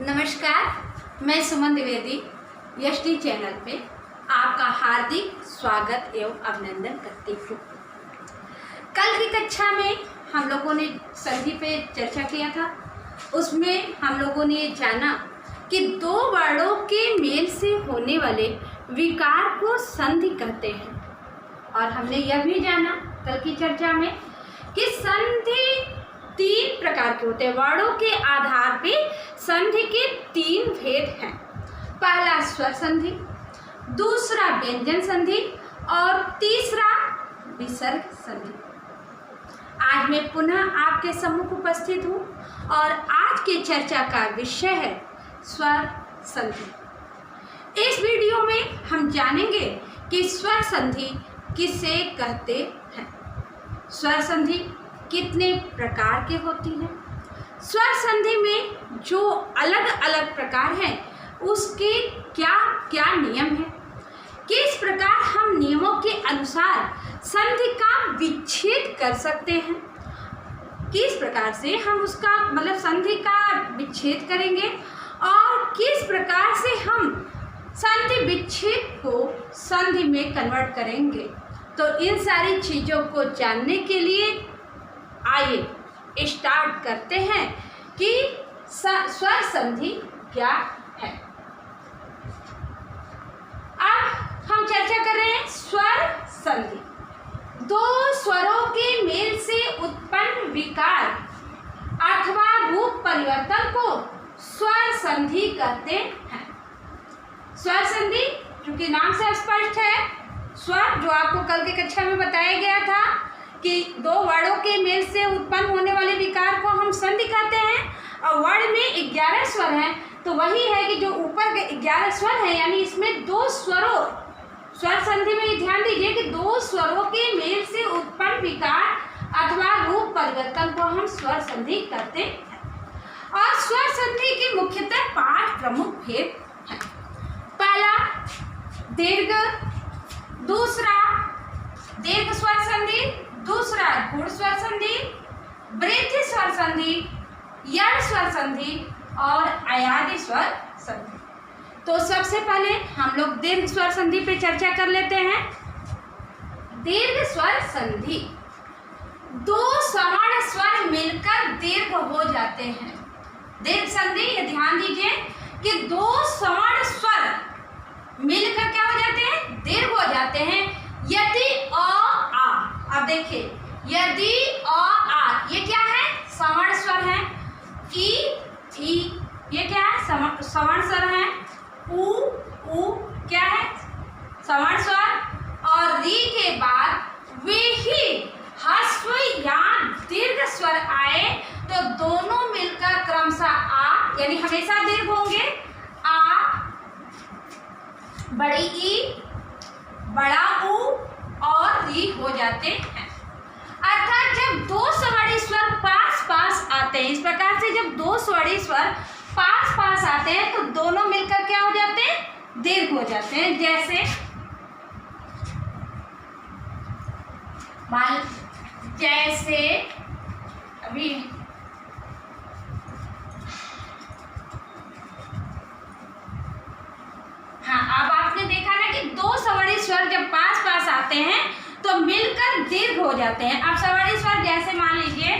नमस्कार, मैं सुमन Dwivedi ST channel पे आपका हार्दिक स्वागत एवं अभिनंदन करती हूँ। कल की कक्षा में हम लोगों ने संधि पे चर्चा किया था। उसमें हम लोगों ने जाना कि दो वर्णों के मेल से होने वाले विकार को संधि कहते हैं। और हमने यह भी जाना कल की चर्चा में कि संधि तीन प्रकार के होते हैं। वर्णों के आधार पे संधि के तीन भेद हैं। पहला स्वर संधि, दूसरा व्यंजन संधि और तीसरा विसर्ग संधि। आज मैं पुनः आपके सम्मुख उपस्थित हूँ और आज की चर्चा का विषय है स्वर संधि। इस वीडियो में हम जानेंगे कि स्वर संधि किसे कहते हैं, स्वर संधि कितने प्रकार के होती हैं, स्वर संधि में जो अलग अलग प्रकार हैं उसके क्या क्या नियम हैं, किस प्रकार हम नियमों के अनुसार संधि का विच्छेद कर सकते हैं, किस प्रकार से हम उसका मतलब संधि का विच्छेद करेंगे और किस प्रकार से हम संधि विच्छेद को संधि में कन्वर्ट करेंगे। तो इन सारी चीज़ों को जानने के लिए आइए स्टार्ट करते हैं कि स्वर संधि क्या है। अब हम चर्चा कर रहे हैं स्वर संधि। दो स्वरों के मेल से उत्पन्न विकार अथवा रूप परिवर्तन को स्वर संधि कहते हैं। स्वर संधि क्योंकि नाम से स्पष्ट है, स्वर जो आपको कल की कक्षा में बताया गया था कि दो वर्णों के मेल से उत्पन्न होने वाले विकार को हम संधि कहते हैं। और वर्ण में 11 स्वर हैं, तो वही है कि जो ऊपर के 11 स्वर हैं, यानी इसमें दो स्वरों, स्वर संधि में ध्यान दीजिए कि दो स्वरों के मेल से उत्पन्न विकार अथवा रूप परिवर्तन को हम स्वर संधि कहते हैं। और स्वर संधि के मुख्यतः 5 प्रमुख भेद हैं। पहला दीर्घ, दूसरा दीर्घ स्वर संधि, दूसरा गुण स्वर संधि, वृद्धि स्वर संधि, यण स्वर संधि और अयादि स्वर संधि। तो सबसे पहले हम लोग दीर्घ स्वर संधि पे चर्चा कर लेते हैं। दीर्घ स्वर संधि, दो सवर्ण स्वर मिलकर दीर्घ हो जाते हैं। दीर्घ संधि ये ध्यान दीजिए कि दो सवर्ण स्वर मिलकर क्या हो जाते हैं, दीर्घ हो जाते हैं। यदि अ आ, अब देखिए यदि अ आ ये क्या है, सवर्ण स्वर है। ई ये क्या है, सवर्ण स्वर है। उ क्या है, सवर्ण स्वर। और री के बाद वे ही ह्रस्व या दीर्घ स्वर आए तो दोनों मिलकर क्रमशः आ यानी हमेशा दीर्घ होंगे। आ, बड़ी ई, बड़ा ऊ और री हो जाते हैं। अर्थात जब दो स्वरी स्वर पास पास आते हैं, इस प्रकार से जब दो स्वरी स्वर पास पास आते हैं तो दोनों मिलकर क्या हो जाते हैं, दीर्घ हो जाते हैं। जैसे अभी हाँ, अब आपने देखा ना कि दो सवर्णी स्वर जब पास पास आते हैं तो मिलकर दीर्घ हो जाते हैं। अब सवर्णी स्वर जैसे मान लीजिए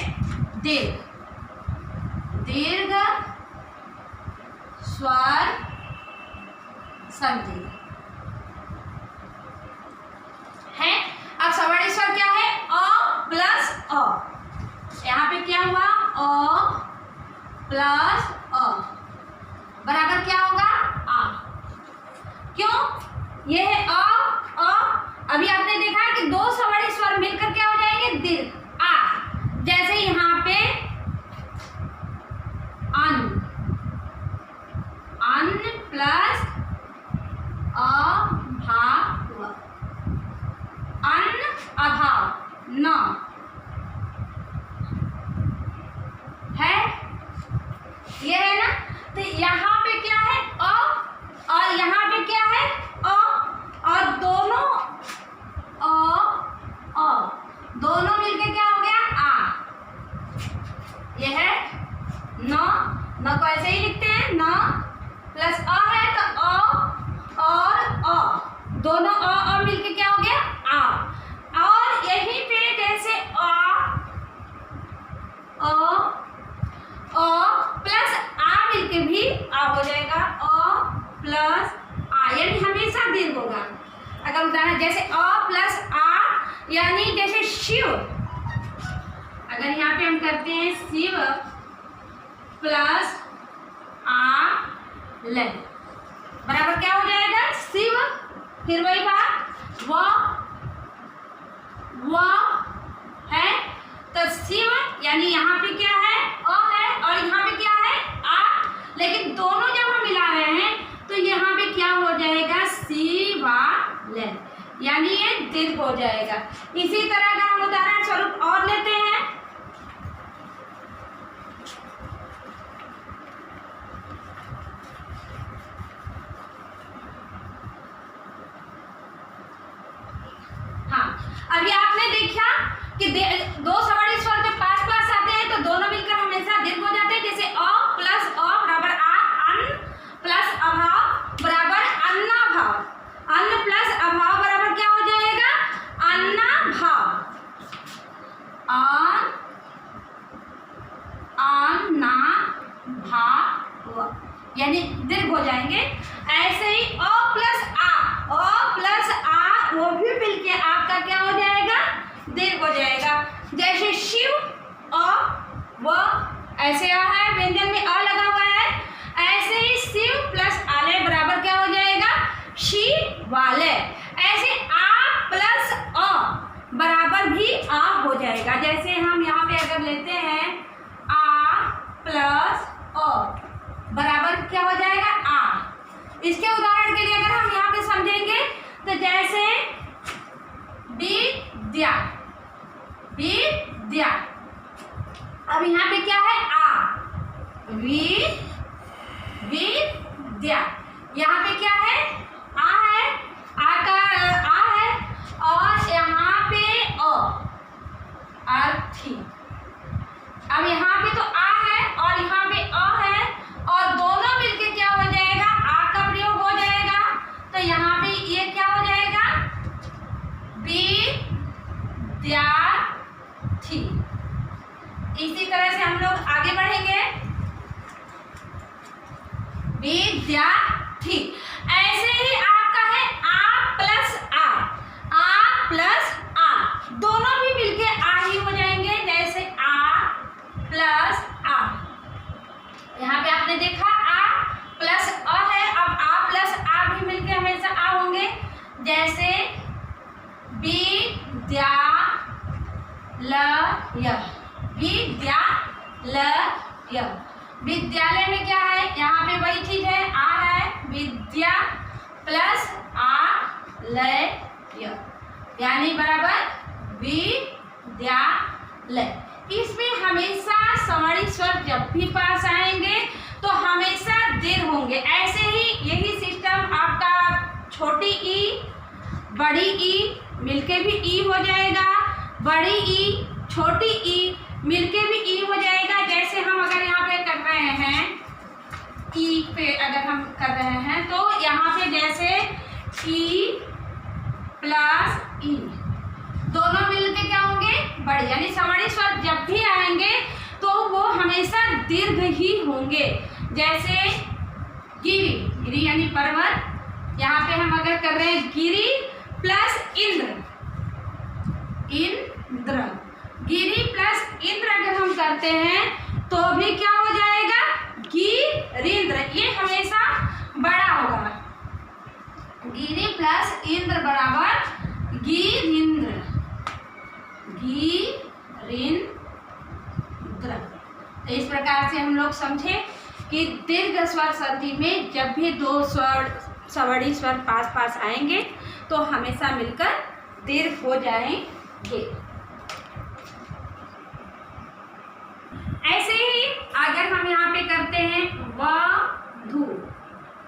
दीर्घ, दीर्घ स्वर संधि है। अब सवर्णी स्वर क्या है, अ प्लस अ, यहाँ पे क्या हुआ, अ प्लस अ बराबर क्या होगा, आ। क्यों, ये है अ। अभी आपने देखा कि दो सवर्णी स्वर मिलकर क्या हो जाएंगे, दीर्घ आ। जैसे यहाँ पे अन, अन प्लस अभाव, अन अभाव न है, ये है ना। तो यहाँ पे क्या है अ और यहाँ पे क्या है अ, और दोनों दोनों मिलके क्या हो गया आ। यह है न को ऐसे ही लिखते हैं न मिलके भी आ हो जाएगा, अ प्लस आ, यानी हमेशा दीर्घ होगा। अगर उदाहरण जैसे अ प्लस आ, यानी जैसे शिव, अगर यहाँ पे हम करते हैं शिव प्लस आ ल, बराबर क्या हो जाएगा, शिव, फिर वही बात व है, तो शिव यानी यहाँ पे क्या है, अ है, और यहाँ पे क्या है, आ, लेकिन दोनों जब हम मिला रहे हैं तो यहाँ पे क्या हो जाएगा, शिवालय, यानी ये दीर्घ हो जाएगा। इसी तरह अगर हम उदाहरण स्वरूप और लेते हैं, हाँ, अभी आपने देखा कि दो सवर्णी स्वर जब पास पास आते हैं तो दोनों मिलकर हमेशा दीर्घ हो जाते हैं। जैसे अ प्लस अ बराबर आ, अन्न प्लस अभाव बराबर अन्नाभाव, अन्न प्लस अभाव बराबर क्या हो जाएगा, अन्नाभाव, अन्नाभाव, यानी दीर्घ हो जाएंगे। ऐसे ही अ प्लस आ वो भी मिलके आपका क्या हो जाएगा, दीर्घ हो जाएगा। जैसे शिव अ व, ऐसे आ है, व्यंजन में अ लगा हुआ है, ऐसे ही शिव प्लस आलय बराबर क्या हो जाएगा, शिवालय। ऐसे आ प्लस अ बराबर भी आ हो जाएगा। जैसे हम यहाँ पे अगर लेते हैं आ प्लस अ बराबर क्या हो जाएगा, आ। इसके उदाहरण के लिए अगर हम यहाँ पे समझेंगे तो जैसे विद्या, विद्या, अब यहाँ पे क्या है, आ, विद्या, यहाँ पे क्या है, आ है, आ का आ है, और यहाँ पे अ, अर्थी। अब यहाँ पे तो आ है और यहाँ पे अ है, और दोनों मिलके क्या हो जाएगा, आ का प्रयोग हो जाएगा, तो यहाँ पे ये क्या हो जाएगा, विद्यार्थी। इसी तरह से हम लोग आगे बढ़ेंगे, विद्यार्थी। ऐसे ही आपका है आ प्लस आ, दोनों भी मिलके आ ही हो जाएंगे। जैसे आ प्लस आ, यहाँ पे आपने देखा आ प्लस अ है, अब आ प्लस आ भी मिलके हमेशा आ होंगे। जैसे विद्यालय, विद्यालय, विद्यालय में क्या है, यहाँ पे वही चीज है, आ है, विद्या प्लस आ लय, यानी बराबर विद्यालय। इसमें हमेशा सवर्णी स्वर जब भी पास आएंगे तो हमेशा दीर्घ होंगे। ऐसे ही यही सिस्टम आपका छोटी ई बड़ी ई मिलके भी ई हो जाएगा, बड़ी ई छोटी ई मिलके भी ई हो जाएगा। जैसे हम अगर यहाँ पे कर रहे हैं, ई पे अगर हम कर रहे हैं तो यहाँ पे जैसे ई प्लस ई, दोनों मिलके क्या होंगे, बड़े, यानी सवर्णी स्वर जब भी आएंगे तो वो हमेशा दीर्घ ही होंगे। जैसे गिरी, गिरी यानी पर्वत, यहाँ पे हम अगर कर रहे हैं गिरी प्लस इंद्र, इंद्र, गिरी प्लस इंद्र अगर हम करते हैं तो भी क्या हो जाएगा, गिरिंद्र, ये हमेशा बड़ा होगा। गिरी प्लस इंद्र बराबर गिरिंद्र, गिरिंद्र। तो इस प्रकार से हम लोग समझे कि दीर्घ स्वर संधि में जब भी दो स्वर सवर्णी स्वर पास पास आएंगे तो हमेशा मिलकर दीर्घ हो जाएंगे। ऐसे ही अगर हम यहाँ पे करते हैं वधू,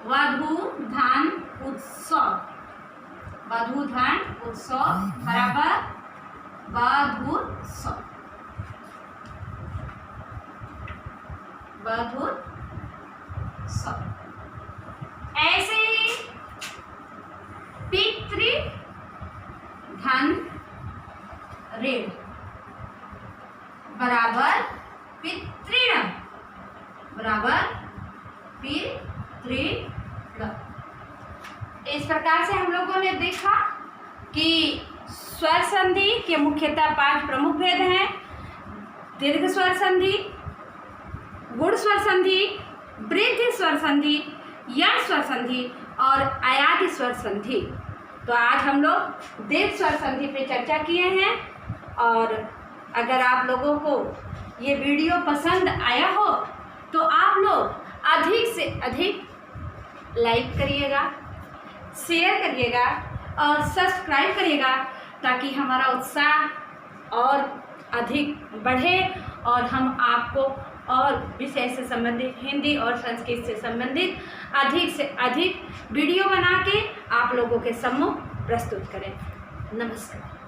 वधू धन उत्सव, वधू धन उत्सव बराबर वधूत्सव, वधूत्सव। ऐसे ही पितृ धन ऋण बराबर पितृण, बराबर प्रकार से हम लोगों ने देखा कि स्वर संधि के मुख्यतः 5 प्रमुख भेद हैं। दीर्घ स्वर संधि, गुण स्वर संधि, वृद्धि स्वर संधि, यण स्वर संधि और आयाति स्वर संधि। तो आज हम लोग दीर्घ स्वर संधि पे चर्चा किए हैं। और अगर आप लोगों को ये वीडियो पसंद आया हो तो आप लोग अधिक से अधिक लाइक करिएगा, शेयर करिएगा और सब्सक्राइब करिएगा, ताकि हमारा उत्साह और अधिक बढ़े और हम आपको और विषय से संबंधित, हिंदी और संस्कृत से संबंधित अधिक से अधिक वीडियो बना के आप लोगों के सम्मुख प्रस्तुत करें। नमस्कार।